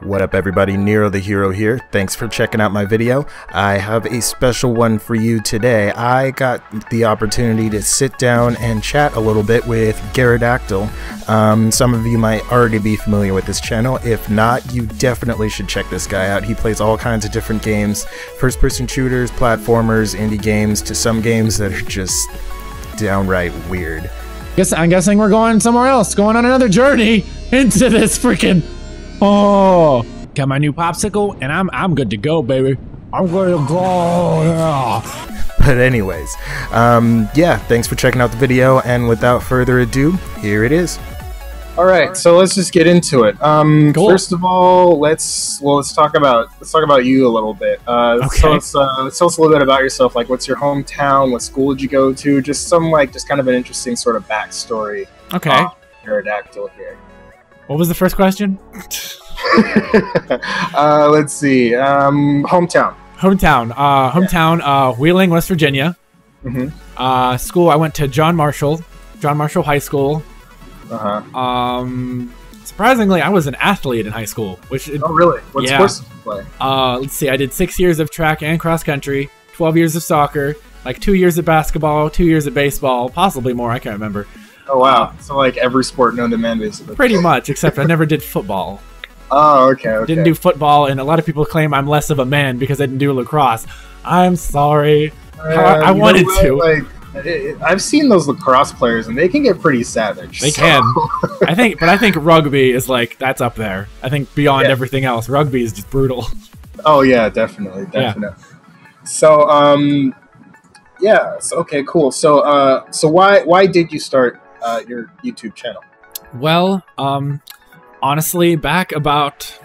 What up everybody, NeroTheHero here. Thanks for checking out my video. I have a special one for you today. I got the opportunity to sit down and chat a little bit with Garedactyl. Some of you might already be familiar with this channel. If not, you definitely should check this guy out. He plays all kinds of different games, first-person shooters, platformers, indie games, to some games that are just downright weird. I'm guessing we're going somewhere else, going on another journey into this freaking... Oh, got my new popsicle, and I'm good to go, baby. I'm good to go, yeah. But anyways, yeah, thanks for checking out the video, and without further ado, here it is. All right, so let's just get into it. Cool. First of all, let's talk about you a little bit. Okay. So tell us a little bit about yourself. Like, what's your hometown? What school did you go to? Just kind of an interesting sort of backstory. Okay. Garedactyl here. What was the first question? Let's see. Hometown. Hometown. Wheeling, West Virginia. Mm-hmm. School. I went to John Marshall High School. Surprisingly, I was an athlete in high school. Oh, really? What sports did you play? Let's see. I did 6 years of track and cross country, 12 years of soccer, like 2 years of basketball, 2 years of baseball, possibly more. I can't remember. Oh, wow. So like every sport known to man, basically. Pretty much, except I never did football. Oh, okay. Didn't do football, and a lot of people claim I'm less of a man because I didn't do lacrosse. I'm sorry. I wanted to. Like, I've seen those lacrosse players, and they can get pretty savage. They can. I think rugby is like, that's up there. I think beyond everything else, rugby is just brutal. Oh yeah, definitely. Yeah. So, yeah. So, okay, cool. So, why did you start your YouTube channel? Well, honestly, back about,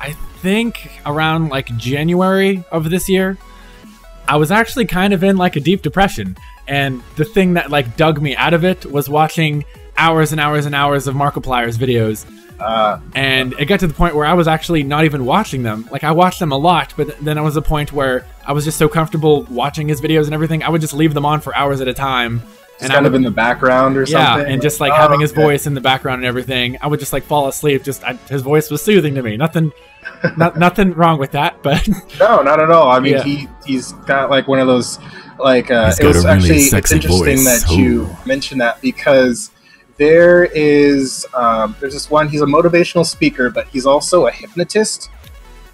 I think around like January of this year, I was actually kind of in like a deep depression, and the thing that like dug me out of it was watching hours and hours and hours of Markiplier's videos. And it got to the point where I was actually not even watching them. Like, I watched them a lot, but then I was a point where I was just so comfortable watching his videos and everything, I would just leave them on for hours at a time. And kind of in the background or something? Yeah, and just like having his voice in the background and everything. I would just like fall asleep. His voice was soothing to me. Nothing wrong with that, but... No, not at all. I mean, he's got like one of those, like, it was actually interesting that you mentioned that, because there's this one, he's a motivational speaker, but he's also a hypnotist.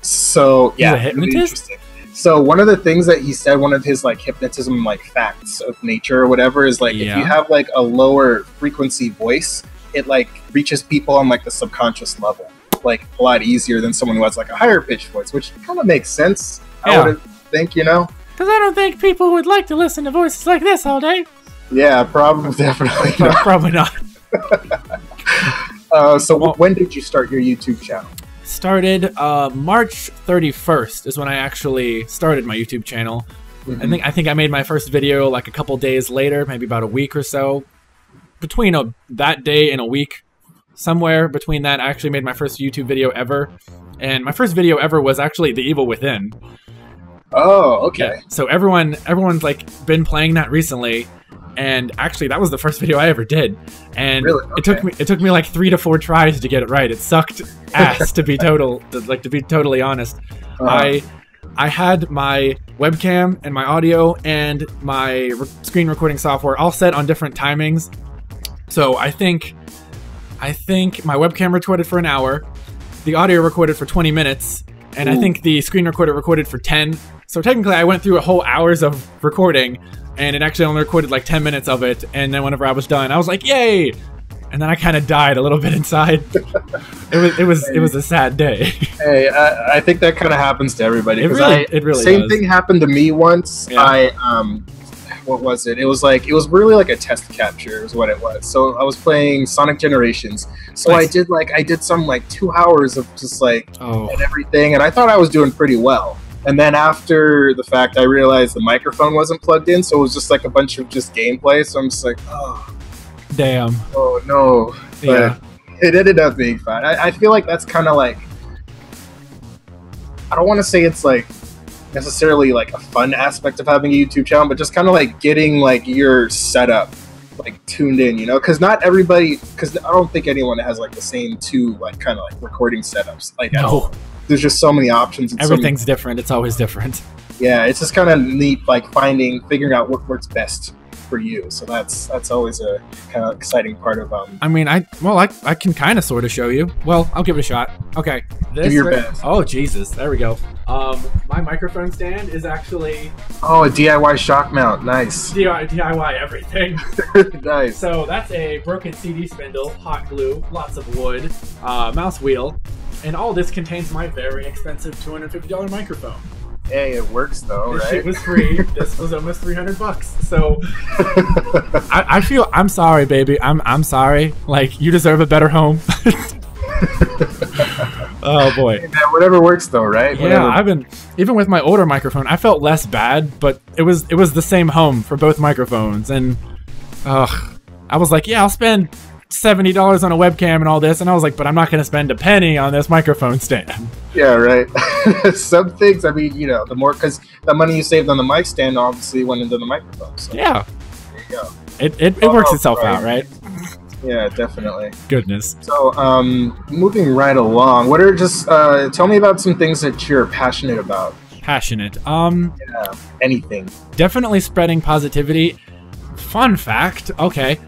So, yeah. He's a hypnotist? Really interesting. So one of the things that he said, one of his like hypnotism like facts of nature or whatever, is like, if you have like a lower frequency voice, it like reaches people on like the subconscious level like a lot easier than someone who has like a higher pitched voice, which kind of makes sense. I would think, you know, because I don't think people would like to listen to voices like this all day. Yeah, probably, definitely not. Probably not. So when did you start your YouTube channel? Started March 31st is when I actually started my YouTube channel. I think I made my first video like a couple days later, maybe about a week or so. Between that day and a week, somewhere between that, I actually made my first YouTube video ever. And my first video ever was actually The Evil Within. Oh, okay. Yeah. So everyone's like been playing that recently. And actually, that was the first video I ever did, and really? Okay. it took me like 3 to 4 tries to get it right. It sucked ass to be totally honest. I had my webcam and my audio and my screen recording software all set on different timings. So I think my webcam recorded for an hour, the audio recorded for 20 minutes, and I think the screen recorder recorded for 10. So technically, I went through a whole hours of recording. And it actually only recorded like 10 minutes of it, and then whenever I was done, I was like, "Yay!" And then I kind of died a little bit inside. It was a sad day. Hey, I think that kind of happens to everybody. It really same does. thing happened to me once. Yeah. What was it? It was really like a test capture is what it was. So I was playing Sonic Generations. So nice. I did some like 2 hours of just like and everything, and I thought I was doing pretty well. And then after the fact, I realized the microphone wasn't plugged in, so it was just like a bunch of just gameplay. So I'm just like, oh, damn. Oh no. But it ended up being fine. I feel like that's kind of like, I don't want to say it's like necessarily like a fun aspect of having a YouTube channel, but just kind of like getting like your setup like tuned in, you know, because not everybody, because I don't think anyone has like the same two like kind of like recording setups like at all. There's just so many options. And everything's different. It's always different. Yeah, it's just kind of neat, like figuring out what works best for you. So that's always a kind of exciting part of I mean, I can kind of sort of show you. Well, I'll give it a shot. Okay, do your best. Oh Jesus, there we go. My microphone stand is actually a DIY shock mount. Nice. DIY everything. Nice. So that's a broken CD spindle, hot glue, lots of wood, mouse wheel, and all this contains my very expensive $250 microphone. Hey, it works though, right? It was free. This was almost $300. So I'm sorry, baby. I'm sorry. Like, you deserve a better home. Oh boy. Hey, man, whatever works though, right? Yeah, whatever. Even with my older microphone, I felt less bad, but it was the same home for both microphones, and I was like, yeah, I'll spend $70 on a webcam and all this, and I was like, but I'm not going to spend a penny on this microphone stand. Yeah, right. Some things, I mean, you know, the more, because the money you saved on the mic stand obviously went into the microphone. So yeah, there you go. It works itself out, right? Yeah, definitely. Goodness. So, moving right along, what are just tell me about some things that you're passionate about. Passionate. Yeah, anything. Definitely spreading positivity. Fun fact. Okay.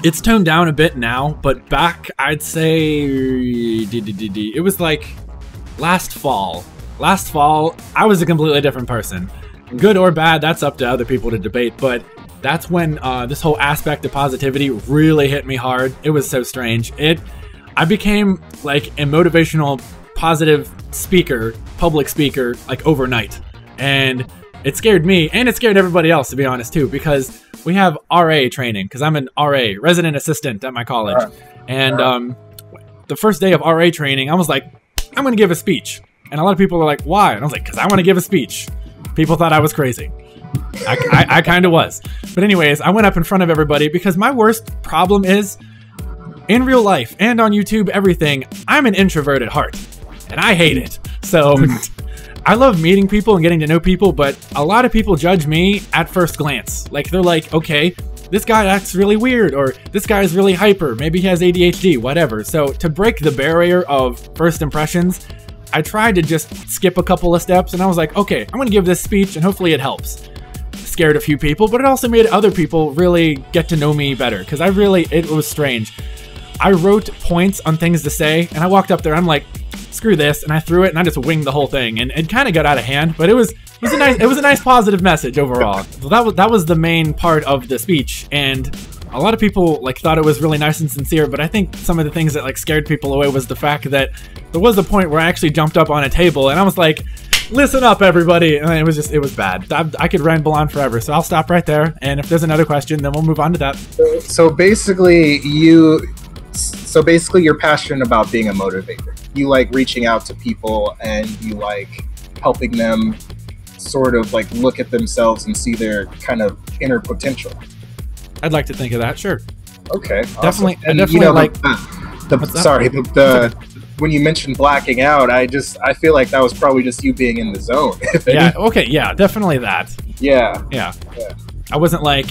It's toned down a bit now, but back, I'd say, it was like last fall. Last fall, I was a completely different person. Good or bad, that's up to other people to debate, but that's when this whole aspect of positivity really hit me hard. It was so strange. I became like a motivational, positive speaker, public speaker, like overnight. And it scared me, and it scared everybody else, to be honest, too, because we have RA training, because I'm an RA, resident assistant at my college. And the first day of RA training, I was like, I'm going to give a speech. And a lot of people were like, why? And I was like, because I want to give a speech. People thought I was crazy. I kind of was. But anyways, I went up in front of everybody, because my worst problem is, in real life and on YouTube, everything, I'm an introvert at heart. And I hate it. So I love meeting people and getting to know people, but a lot of people judge me at first glance. Like, they're like, okay, this guy acts really weird, or this guy is really hyper, maybe he has ADHD, whatever. So to break the barrier of first impressions, I tried to just skip a couple of steps, and I was like, okay, I'm gonna give this speech and hopefully it helps. Scared a few people, but it also made other people really get to know me better, because it was strange. I wrote points on things to say, and I walked up there, I'm like, screw this, and I threw it, and I just winged the whole thing, and it kind of got out of hand, but it was a nice positive message overall. So that was the main part of the speech, and a lot of people like thought it was really nice and sincere, but I think some of the things that like scared people away was the fact that there was a point where I actually jumped up on a table, and I was like, listen up, everybody, and it was bad. I could ramble on forever, so I'll stop right there, and if there's another question, then we'll move on to that. So basically, you're passionate about being a motivator. You like reaching out to people, and you like helping them sort of like look at themselves and see their kind of inner potential. I'd like to think of that, sure. Okay, definitely. Awesome. And definitely, you know, like when you mentioned blacking out, I feel like that was probably just you being in the zone. Yeah. Okay. Yeah. Definitely that. Yeah. I wasn't like,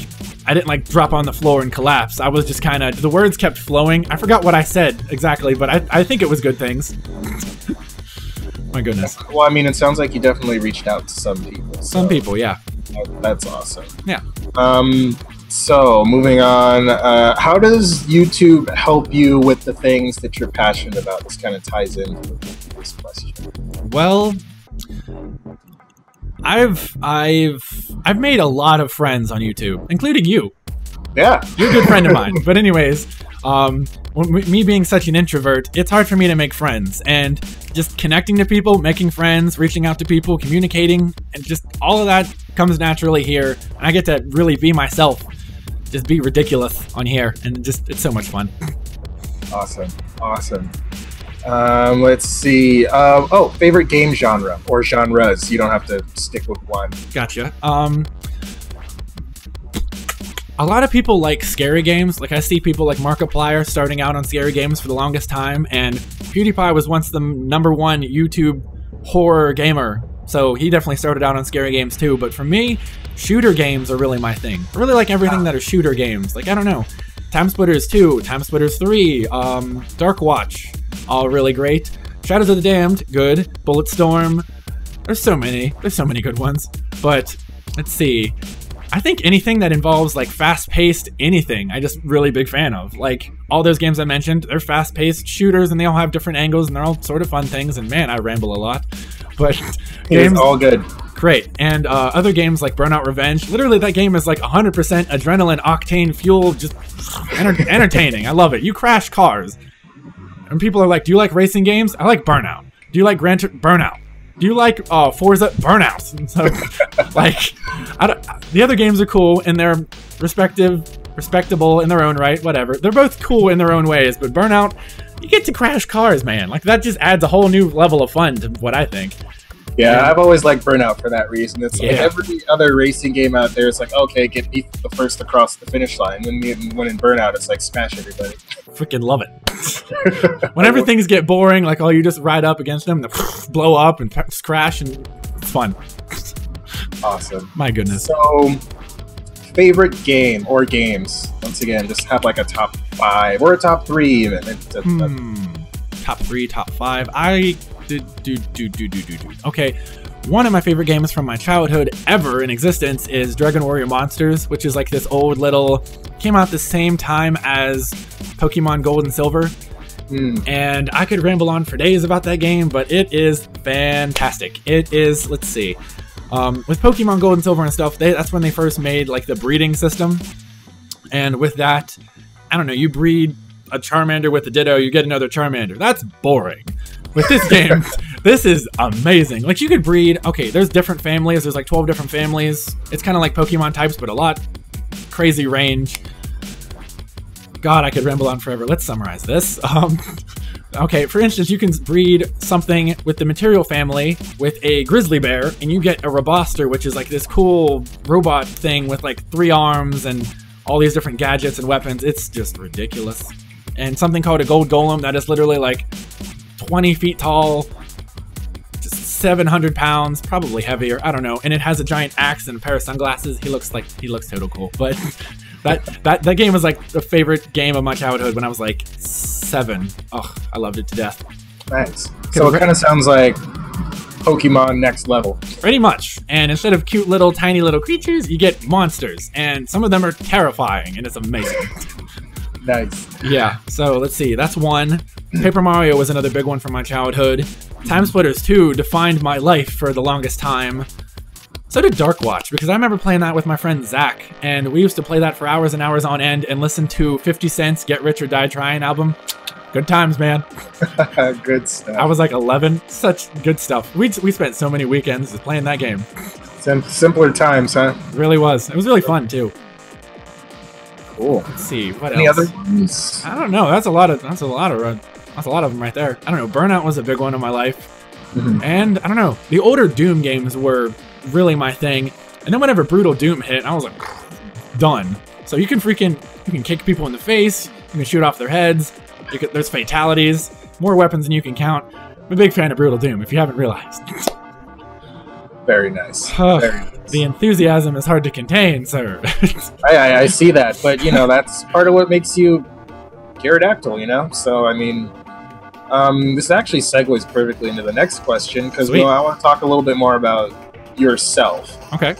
I didn't like drop on the floor and collapse. I was just kind of, the words kept flowing. I forgot what I said exactly, but I think it was good things. My goodness. Well, I mean, it sounds like you definitely reached out to some people. Some people, yeah. That's awesome. Yeah. So moving on, how does YouTube help you with the things that you're passionate about? This kind of ties into this question. Well, I've made a lot of friends on YouTube, including you. Yeah. You're a good friend of mine. But anyways, me being such an introvert, it's hard for me to make friends, and just connecting to people, making friends, reaching out to people, communicating, and just all of that comes naturally here. And I get to really be myself, just be ridiculous on here, and it's so much fun. Awesome. Let's see. Favorite game genre or genres. You don't have to stick with one. Gotcha. A lot of people like scary games. Like, I see people like Markiplier starting out on scary games for the longest time, and PewDiePie was once the #1 YouTube horror gamer, so he definitely started out on scary games too. But for me, shooter games are really my thing. I really like everything that are shooter games. Like, I don't know, Time Splitters 2, Time Splitters 3, Dark Watch, all really great. Shadows of the Damned, good. Bulletstorm, there's so many good ones. But let's see, I think anything that involves like fast-paced anything, I just really big fan of. Like all those games I mentioned, they're fast-paced shooters and they all have different angles and they're all sort of fun things. And man, I ramble a lot, but games all good. Great. And other games like Burnout Revenge, literally that game is like 100% adrenaline, octane fuel, just entertaining. I love it. You crash cars. And people are like, do you like racing games? I like Burnout. Do you like Burnout? Do you like Forza? Burnout. And so, like, the other games are cool and they're respectable in their own right, whatever. They're both cool in their own ways, but Burnout, you get to crash cars, man. Like, that just adds a whole new level of fun to what I think. Yeah, I've always liked Burnout for that reason. It's like every other racing game out there is like, okay, get me the first across the finish line. When in Burnout, it's like smash everybody. Freaking love it. Whenever things get boring, like, oh, you just ride up against them, and blow up and crash, and it's fun. Awesome. My goodness. So, favorite game or games? Once again, just have like a top 5 or a top 3 even. Top 3, top 5. Okay, one of my favorite games from my childhood ever in existence is Dragon Warrior Monsters, which is like this old little, came out the same time as Pokemon Gold and Silver. And I could ramble on for days about that game, but it is fantastic. It is, let's see, with Pokemon Gold and Silver and stuff, that's when they first made like the breeding system. And with that, I don't know, you breed a Charmander with a Ditto, you get another Charmander. That's boring. With this game, this is amazing. Like, you could breed, okay, there's different families. There's like 12 different families. It's kind of like Pokemon types, but a lot crazy range. God, I could ramble on forever. Let's summarize this. Okay, for instance, you can breed something with the Material family with a Grizzly Bear, and you get a Roboster, which is like this cool robot thing with like 3 arms and all these different gadgets and weapons. It's just ridiculous. And something called a Gold Golem that is literally like 20 feet tall, just 700 pounds, probably heavier, I don't know, and it has a giant axe and a pair of sunglasses. He looks total cool. But that game was like the favorite game of my childhood when I was like 7. Oh, I loved it to death. Nice. So it kind of sounds like Pokemon next level. Pretty much. And instead of cute little tiny little creatures, you get monsters, and some of them are terrifying, and it's amazing. Nice. Yeah, so let's see, that's one. Paper Mario was another big one from my childhood. Time Splitters 2 defined my life for the longest time. So did Dark Watch, because I remember playing that with my friend Zach, and we used to play that for hours and hours on end and listen to 50 Cent's Get Rich or Die Trying album. Good times, man. Good stuff. I was like 11. Such good stuff. We spent so many weekends just playing that game. Simpler times, huh? It really was. It was really fun, too. Cool. Let's see, what Any else? other ones? I don't know. That's a lot of them right there. I don't know. Burnout was a big one in my life. And I don't know. The older Doom games were really my thing. And then whenever Brutal Doom hit, I was like, done. So you can kick people in the face. You can shoot off their heads. There's fatalities. More weapons than you can count. I'm a big fan of Brutal Doom, if you haven't realized. Very nice. Very nice. The enthusiasm is hard to contain, sir. I see that, but you know, that's part of what makes you Garedactyl, you know? So, I mean, this actually segues perfectly into the next question, because I want to talk a little bit more about yourself. Okay.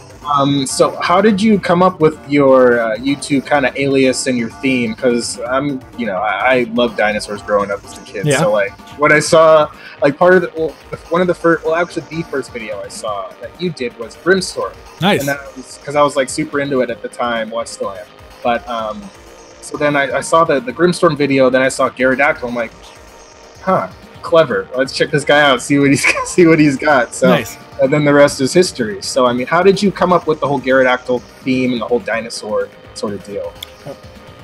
So how did you come up with your YouTube kind of alias and your theme? Because I loved dinosaurs growing up as a kid. Yeah. So like when I saw like the first video I saw that you did was Brimstone. Nice. And that was because I was like super into it at the time. Well, I still am. But so then I saw the Brimstone video. Then I saw Garedactyl. I'm like, huh, clever. Let's check this guy out. See what he's got. So. Nice. And then the rest is history. So, I mean, how did you come up with the whole Garedactyl theme and the whole dinosaur sort of deal?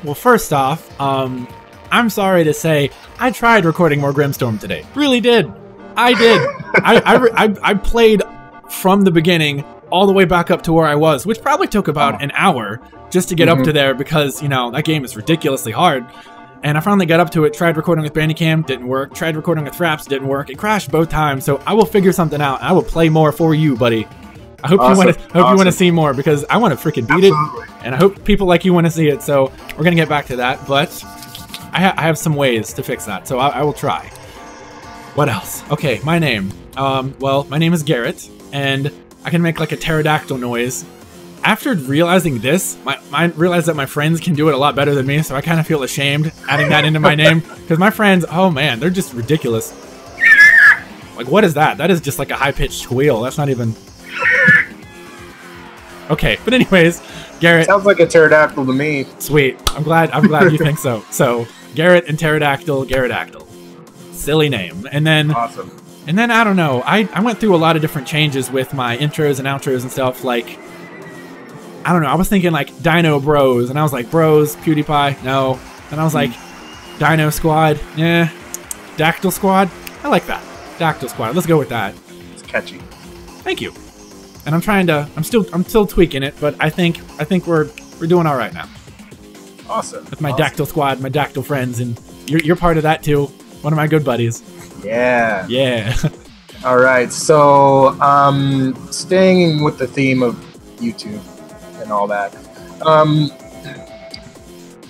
Well, first off, I'm sorry to say, I tried recording more Grimstorm today. Really did. I did. I played from the beginning all the way back up to where I was, which probably took about an hour just to get up to there because, you know, that game is ridiculously hard. And I finally got up to it, tried recording with Bandicam, didn't work. Tried recording with Fraps, didn't work. It crashed both times, so I will figure something out. I will play more for you, buddy. I hope Awesome. you want to see more, because I want to freaking beat it, and I hope people like you want to see it. So we're gonna get back to that, but I have some ways to fix that, so I will try. What else? Okay, my name. Well, my name is Garrett, and I can make like a pterodactyl noise. After realizing this, I realized that my friends can do it a lot better than me, so I kind of feel ashamed adding that into my name, because my friends, oh man, they're just ridiculous. Like, what is that? That is just like a high-pitched squeal. That's not even... Okay, but anyways, Garrett... Sounds like a pterodactyl to me. Sweet. I'm glad you think so. So, Garrett and pterodactyl, Garedactyl. Silly name. And then... Awesome. And then, I don't know, I went through a lot of different changes with my intros and outros and stuff, like... I don't know, I was thinking like Dino Bros, and I was like, Bros, PewDiePie, no. And I was like, Dino Squad, yeah. Dactyl Squad, I like that. Dactyl Squad, let's go with that. It's catchy. Thank you. And I'm still tweaking it, but I think we're doing all right now. Awesome. With my Dactyl Squad, my Dactyl friends, and you're part of that too. One of my good buddies. Yeah. Yeah. All right. So, staying with the theme of YouTube and all that,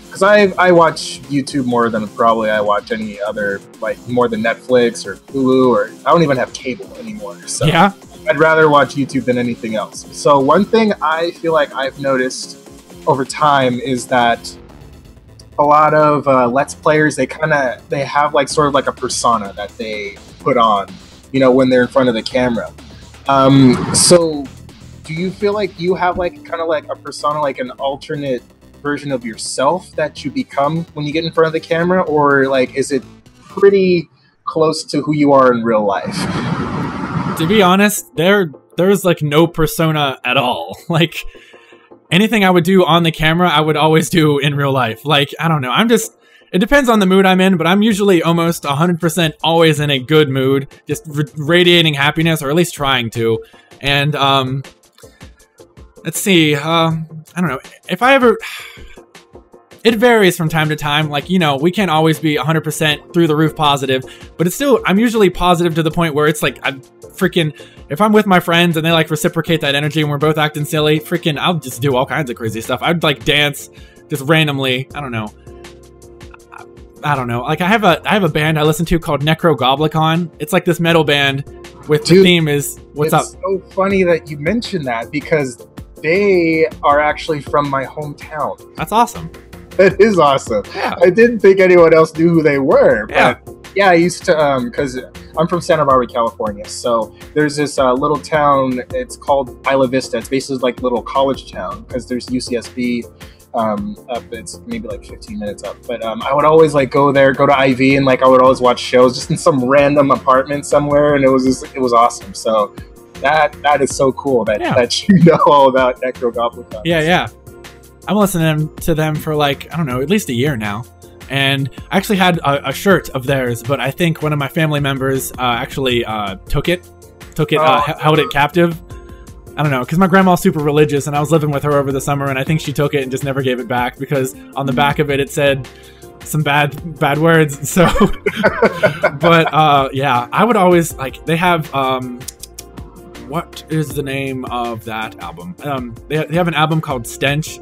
because I watch YouTube more than probably I watch any other, like more than Netflix or Hulu, or I don't even have cable anymore. So yeah. I'd rather watch YouTube than anything else. So one thing I feel like I've noticed over time is that a lot of Let's Players, they have like sort of like a persona that they put on, you know, when they're in front of the camera. So do you feel like you have like kind of like a persona, like an alternate version of yourself that you become when you get in front of the camera, or like is it pretty close to who you are in real life? To be honest, there's like no persona at all. Like anything I would do on the camera, I would always do in real life. Like, I don't know, it depends on the mood I'm in, but I'm usually almost 100% always in a good mood, just radiating happiness, or at least trying to. And let's see, I don't know, if I ever... It varies from time to time. Like, you know, we can't always be 100% through the roof positive, but it's still, I'm usually positive to the point where it's like, I'm freaking, if I'm with my friends and they like reciprocate that energy and we're both acting silly, freaking, I'll just do all kinds of crazy stuff. I'd like dance just randomly. I don't know. Like I have a band I listen to called NeroTheHero. It's like this metal band with the theme is, what's up? It's so funny that you mentioned that, because they are actually from my hometown. That's awesome. That is awesome. Yeah. I didn't think anyone else knew who they were. Yeah. But yeah, I used to, because I'm from Santa Barbara, California. So there's this little town, it's called Isla Vista. It's basically like a little college town, because there's UCSB up, it's maybe like 15 minutes up. But I would always like go there, go to IV, and like I would always watch shows just in some random apartment somewhere. And it was awesome. So that is so cool that you know all about NeroTheHero. Yeah. I'm listening to them for like, I don't know, at least a year now. And I actually had a shirt of theirs, but I think one of my family members actually took it, held it captive. I don't know, because my grandma's super religious, and I was living with her over the summer, and I think she took it and just never gave it back, because on the back of it, it said some bad words. So, but yeah, I would always, like, they have, what is the name of that album? They have an album called Stench.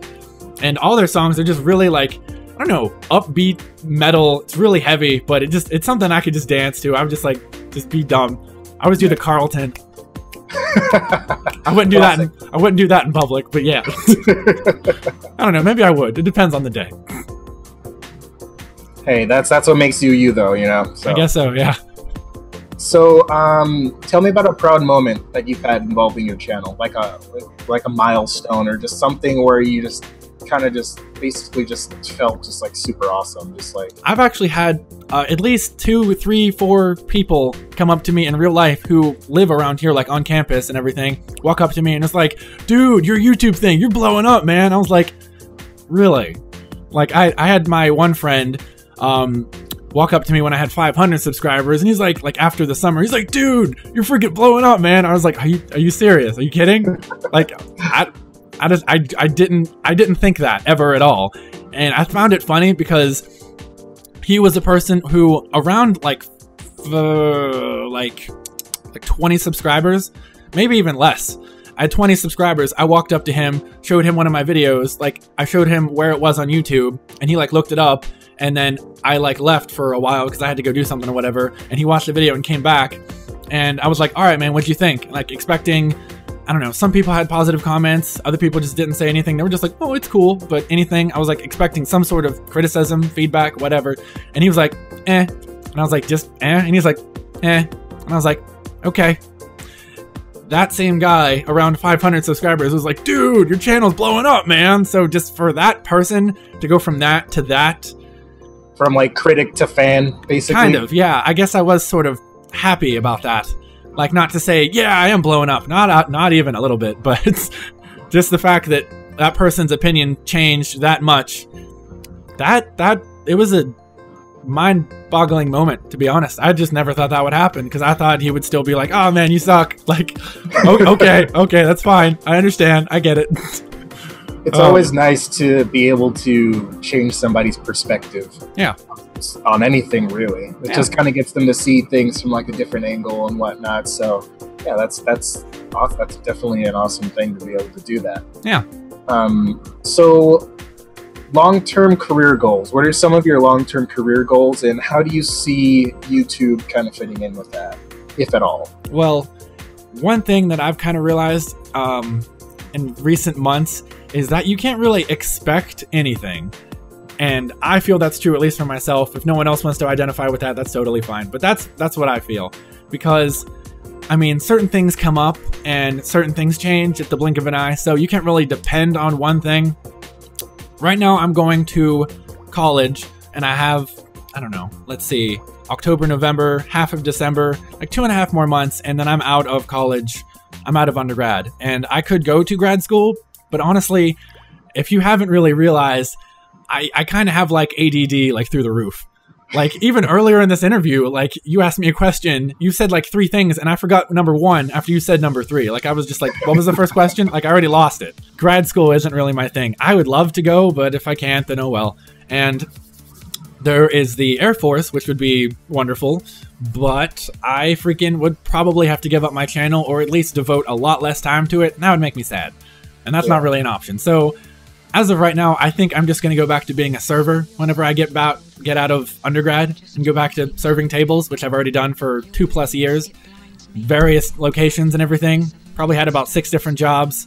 And all their songs are just really like, I don't know, upbeat metal. It's really heavy, but it's something I could just dance to. I would just be dumb. I always do the Carlton. I wouldn't do that. I wouldn't do that in public, but yeah. I don't know. Maybe I would. It depends on the day. Hey, that's what makes you though, you know. So. I guess so. Yeah. So, tell me about a proud moment that you've had involving your channel, like a milestone, or just something where you just kind of just basically just felt just like super awesome. Just like, I've actually had at least 2, 3, 4 people come up to me in real life who live around here, like on campus and everything, walk up to me and it's like, dude, your YouTube thing, you're blowing up, man. I was like, really? Like I had my one friend walk up to me when I had 500 subscribers, and he's like after the summer, he's like, dude, you're freaking blowing up, man. I was like, are you serious? Are you kidding? Like, I didn't think that ever at all. And I found it funny because he was a person who around like 20 subscribers, maybe even less. I had 20 subscribers. I walked up to him, showed him one of my videos. Like, I showed him where it was on YouTube, and he like looked it up. And then I like left for a while because I had to go do something or whatever. And he watched the video and came back. And I was like, all right, man, what'd you think? Like, expecting, I don't know, some people had positive comments. Other people just didn't say anything. They were just like, oh, it's cool. But anything, I was like expecting some sort of criticism, feedback, whatever. And he was like, eh. And I was like, just eh. And he's like, eh. And I was like, okay. That same guy, around 500 subscribers, was like, dude, your channel's blowing up, man. So just for that person to go from that to that. From like critic to fan, basically. Kind of, yeah. I guess I was sort of happy about that. Like, not to say, yeah, I am blowing up. Not even a little bit, but it's just the fact that that person's opinion changed that much. It was a mind-boggling moment, to be honest. I just never thought that would happen, because I thought he would still be like, oh man, you suck. Like, okay, that's fine. I understand. I get it. It's always nice to be able to change somebody's perspective. Yeah. On anything, really. It just kind of gets them to see things from like a different angle and whatnot. So, yeah, that's awesome. That's definitely an awesome thing to be able to do that. Yeah. So, long-term career goals. What are some of your long-term career goals, and how do you see YouTube kind of fitting in with that, if at all? Well, one thing that I've kind of realized in recent months is that you can't really expect anything. And I feel that's true, at least for myself. If no one else wants to identify with that, that's totally fine. But that's what I feel. Because, I mean, certain things come up and certain things change at the blink of an eye. So you can't really depend on one thing. Right now, I'm going to college, and I have, I don't know, let's see, October, November, half of December, like 2.5 more months, and then I'm out of college. I'm out of undergrad. And I could go to grad school, but honestly, if you haven't really realized, I kind of have like ADD like through the roof. Like even earlier in this interview, like you asked me a question, you said like 3 things and I forgot number 1 after you said number 3. Like I was just like, what was the first question? Like I already lost it. Grad school isn't really my thing. I would love to go, but if I can't, then oh well. And there is the Air Force, which would be wonderful, but I freaking would probably have to give up my channel or at least devote a lot less time to it. And that would make me sad. And that's not really an option. So as of right now, I think I'm just going to go back to being a server whenever I get out of undergrad and go back to serving tables, which I've already done for 2+ years, various locations and everything. Probably had about 6 different jobs.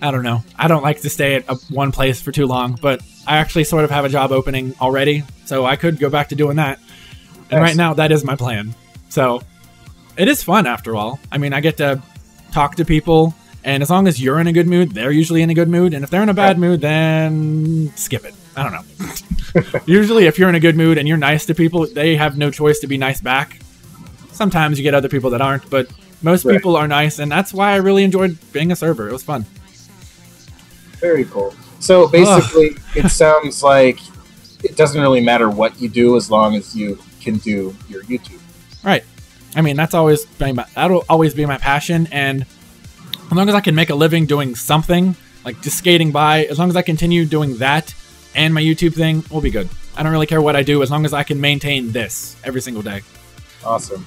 I don't know. I don't like to stay at one place for too long, but I actually sort of have a job opening already, so I could go back to doing that. And right now, that is my plan. So it is fun after all. I mean, I get to talk to people. And as long as you're in a good mood, they're usually in a good mood. And if they're in a bad mood, then skip it. I don't know. Usually, if you're in a good mood and you're nice to people, they have no choice to be nice back. Sometimes you get other people that aren't, but most people are nice. And that's why I really enjoyed being a server. It was fun. Very cool. So basically, it sounds like it doesn't really matter what you do as long as you can do your YouTube. Right. I mean, that'll always be my passion. And as long as I can make a living doing something, like just skating by, as long as I continue doing that and my YouTube thing, we'll be good. I don't really care what I do as long as I can maintain this every single day. Awesome.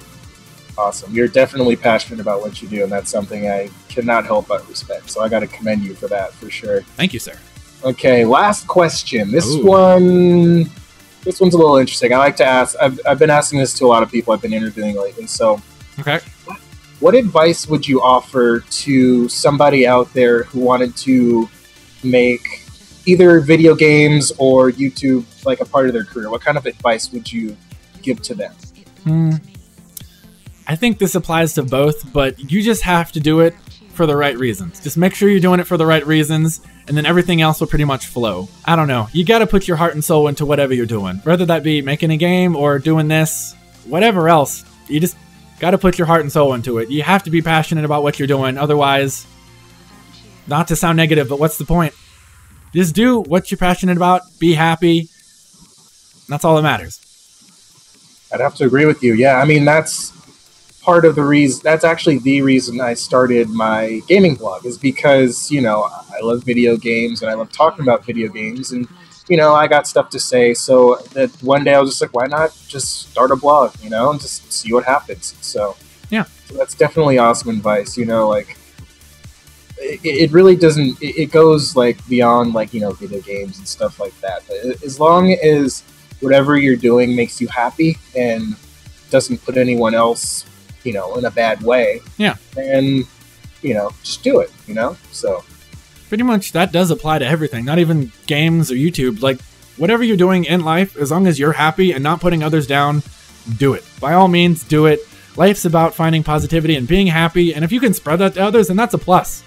Awesome. You're definitely passionate about what you do, and that's something I cannot help but respect. So I got to commend you for that, for sure. Thank you, sir. Okay, last question. This one's a little interesting. I like to ask, I've been asking this to a lot of people I've been interviewing lately. So, okay. What advice would you offer to somebody out there who wanted to make either video games or YouTube like a part of their career? What kind of advice would you give to them? I think this applies to both, but you just have to do it for the right reasons. Just make sure you're doing it for the right reasons, and then everything else will pretty much flow. I don't know. You got to put your heart and soul into whatever you're doing, whether that be making a game or doing this, whatever else. You just got to put your heart and soul into it. You have to be passionate about what you're doing. Otherwise, not to sound negative, but what's the point? Just do what you're passionate about. Be happy. That's all that matters. I'd have to agree with you. Yeah, I mean, that's part of the reason. That's actually the reason I started my gaming blog, is because, you know, I love video games and I love talking about video games, and, you know, I got stuff to say. So that one day I was just like, why not just start a blog, you know, and just see what happens. So yeah, so that's definitely awesome advice. You know, like, it really doesn't. It goes like beyond like video games and stuff like that. But as long as whatever you're doing makes you happy and doesn't put anyone else in a bad way, then just do it. So pretty much that does apply to everything, not even games or YouTube. Like whatever you're doing in life, as long as you're happy and not putting others down, do it. By all means, do it. Life's about finding positivity and being happy, and if you can spread that to others, then that's a plus.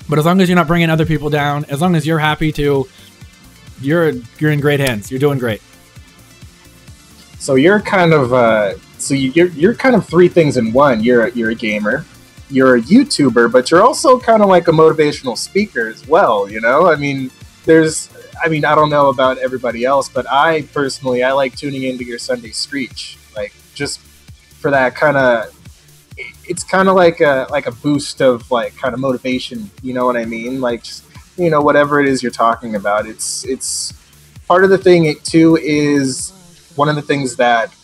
But as long as you're not bringing other people down, as long as you're happy too, you're in great hands. You're doing great. So you're kind of you're kind of three things in one. You're a gamer, you're a YouTuber, but you're also kind of like a motivational speaker as well. I mean, I don't know about everybody else, but I personally like tuning into your Sunday Screech, like just for that kind of. It's kind of like a boost of like kind of motivation. You know what I mean? Like just, whatever it is you're talking about. It's part of the thing. It too is one of the things that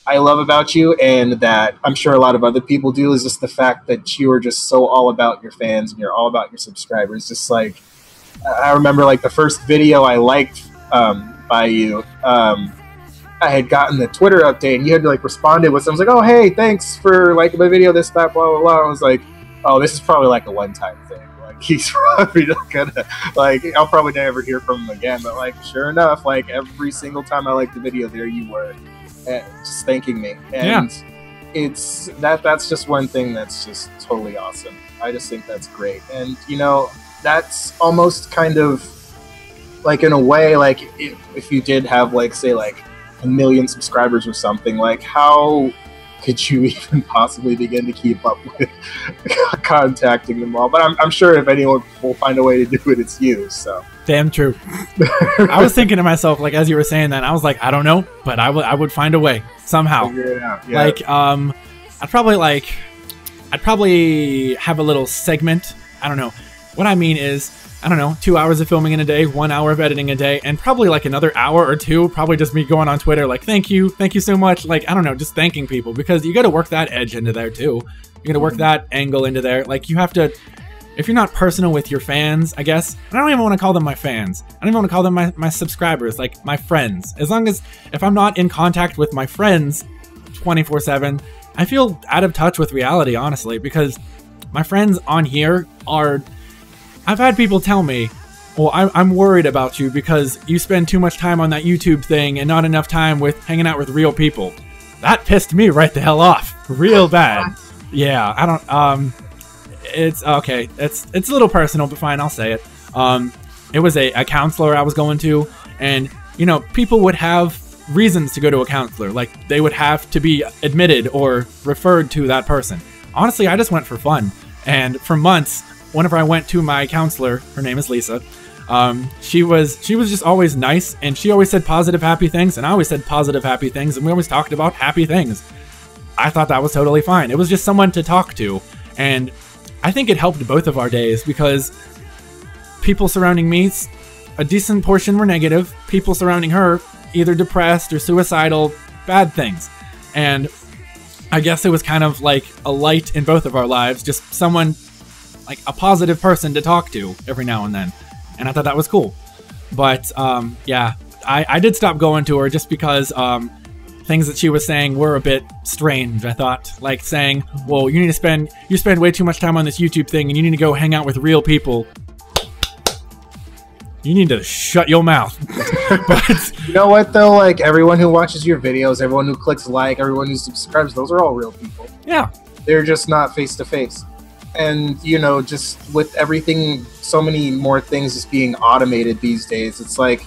I love about you, and that I'm sure a lot of other people do, is just the fact that you are just so all about your fans and you're all about your subscribers. Just like I remember, like the first video I liked by you. I had gotten the Twitter update, and you had like responded with something. I was like, "Oh, hey, thanks for liking my video. This, that, blah, blah, blah." I was like, "Oh, this is probably like a one-time thing. Like he's probably not gonna I'll probably never hear from him again." But like, sure enough, like every single time I liked the video, there you were, just thanking me. And it's that's just one thing that's just totally awesome. I just think that's great, and that's almost kind of like in a way, like if you did have like say like 1 million subscribers or something, like how could you even possibly begin to keep up with contacting them all? But I'm sure if anyone will find a way to do it, it's you. So damn true. I was thinking to myself, like as you were saying that, I was like, I don't know, but I would find a way somehow. Figure it out. Yeah. Like I'd probably have a little segment. I don't know. What I mean is, I don't know, 2 hours of filming in a day, 1 hour of editing a day, and probably like another hour or two, probably just me going on Twitter like, thank you so much. Like, I don't know, just thanking people, because you got to work that edge into there too. You got to work that angle into there. Like you have to, if you're not personal with your fans, I guess, and I don't even want to call them my fans. I don't even want to call them my subscribers, like my friends. As long as, if I'm not in contact with my friends 24/7, I feel out of touch with reality, honestly, because my friends on here are, I've had people tell me, well, I'm worried about you because you spend too much time on that YouTube thing and not enough time with hanging out with real people. That pissed me right the hell off. Real bad. Yeah, I don't, it's, okay, it's a little personal, but fine, I'll say it. It was a counselor I was going to, and, people would have reasons to go to a counselor. Like, they would have to be admitted or referred to that person. Honestly, I just went for fun. And for months, whenever I went to my counselor, her name is Lisa, she was just always nice, and she always said positive, happy things, and I always said positive, happy things, and we always talked about happy things. I thought that was totally fine. It was just someone to talk to, and I think it helped both of our days, because people surrounding me, a decent portion were negative. People surrounding her, either depressed or suicidal, bad things. And I guess it was kind of like a light in both of our lives, just someone, like a positive person to talk to every now and then. And I thought that was cool. But yeah, I did stop going to her just because things that she was saying were a bit strange, I thought. Like saying, well, you spend way too much time on this YouTube thing, and you need to go hang out with real people. You need to shut your mouth. But you know what though? Like everyone who watches your videos, everyone who clicks like, everyone who subscribes, those are all real people. Yeah. They're just not face to face. And just with everything, so many more things just being automated these days, it's like,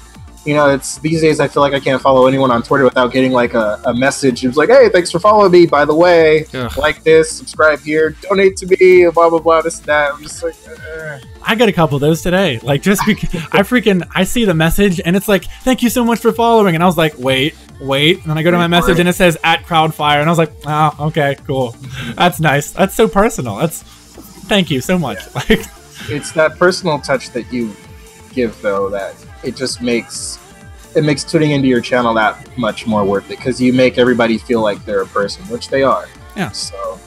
it's these days I feel like I can't follow anyone on Twitter without getting like a message. It's like, hey, thanks for following me, by the way. Ugh. Like this, subscribe here, donate to me, blah blah blah, this and that. I'm just like, I got a couple of those today. Like just because I see the message and it's like, thank you so much for following, and I was like, wait, and then I go to my message and it says @crowdfire, and I was like, oh, okay, cool, that's nice, that's so personal, thank you so much. Yeah. Like, it's that personal touch that you give though that it just makes tuning into your channel that much more worth it, because you make everybody feel like they're a person, which they are. Yeah. So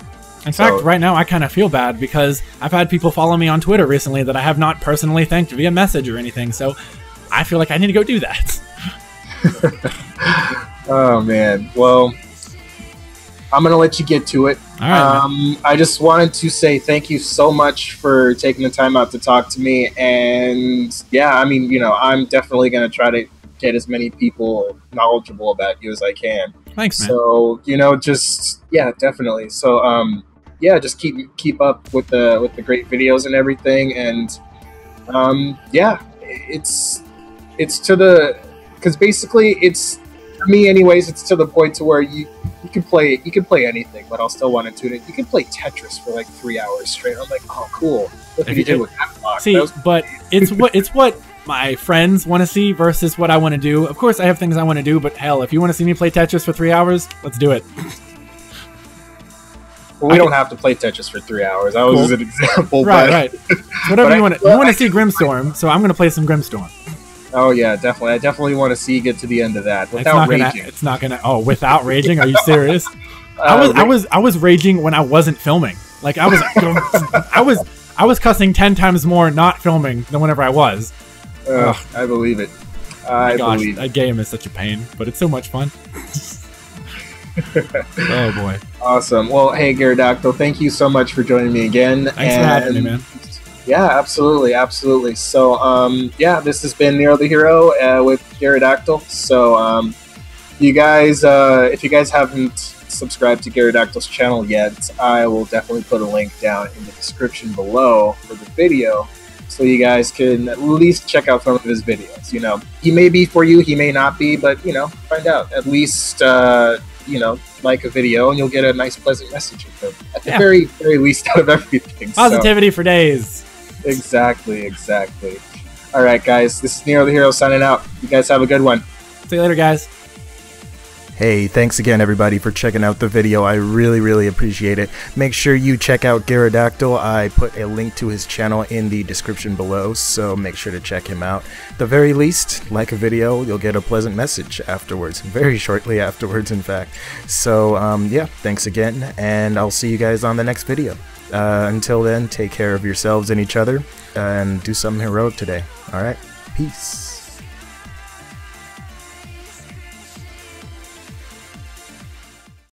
In fact, right now I kind of feel bad because I've had people follow me on Twitter recently that I have not personally thanked via message or anything, so I feel like I need to go do that. Oh man, well, I'm gonna let you get to it. All right, I just wanted to say thank you so much for taking the time out to talk to me, and yeah, I mean, you know, I'm definitely gonna try to get as many people knowledgeable about you as I can. Thanks, man. So, you know, just yeah, definitely. So, yeah, just keep up with the great videos and everything, and yeah, it's to the, because basically it's, for me anyways, it's to the point to where you can play anything, but I'll still want to tune it. You can play Tetris for like 3 hours straight. I'm like, oh, cool. What did you do with that block? See, but it's what my friends want to see versus what I want to do. Of course, I have things I want to do, but hell, if you want to see me play Tetris for 3 hours, let's do it. Well, we don't have to play Tetris for 3 hours. That was an example. Right. Whatever you want. You want to see Grimstorm, so I'm going to play some Grimstorm. Oh yeah, definitely. I definitely want to see you get to the end of that without raging. It's not gonna. Oh, without raging? Are you serious? I was raging when I wasn't filming. Like I was cussing 10 times more not filming than whenever I was. I believe it. I believe it. That game is such a pain, but it's so much fun. Oh boy. Awesome. Well, hey Garedactyl, thank you so much for joining me again. Thanks for having me, man. Yeah, absolutely. So, yeah, this has been NeroTheHero with Garedactyl. So, you guys, if you guys haven't subscribed to Garedactyl's channel yet, I will definitely put a link down in the description below for the video, so you guys can at least check out some of his videos. You know, he may be for you, he may not be, but you know, find out. At least, you know, like a video, and you'll get a nice, pleasant message at the very least out of everything. Positivity for days. Exactly. All right, guys, this is NeroTheHero signing out. You guys have a good one. See you later, guys. Hey, thanks again everybody for checking out the video. I really appreciate it. Make sure you check out Garedactyl. I put a link to his channel in the description below, so make sure to check him out. At the very least, like a video, you'll get a pleasant message afterwards, very shortly afterwards in fact. So yeah, thanks again, and I'll see you guys on the next video. Until then, take care of yourselves and each other, and do something heroic today. Alright, peace.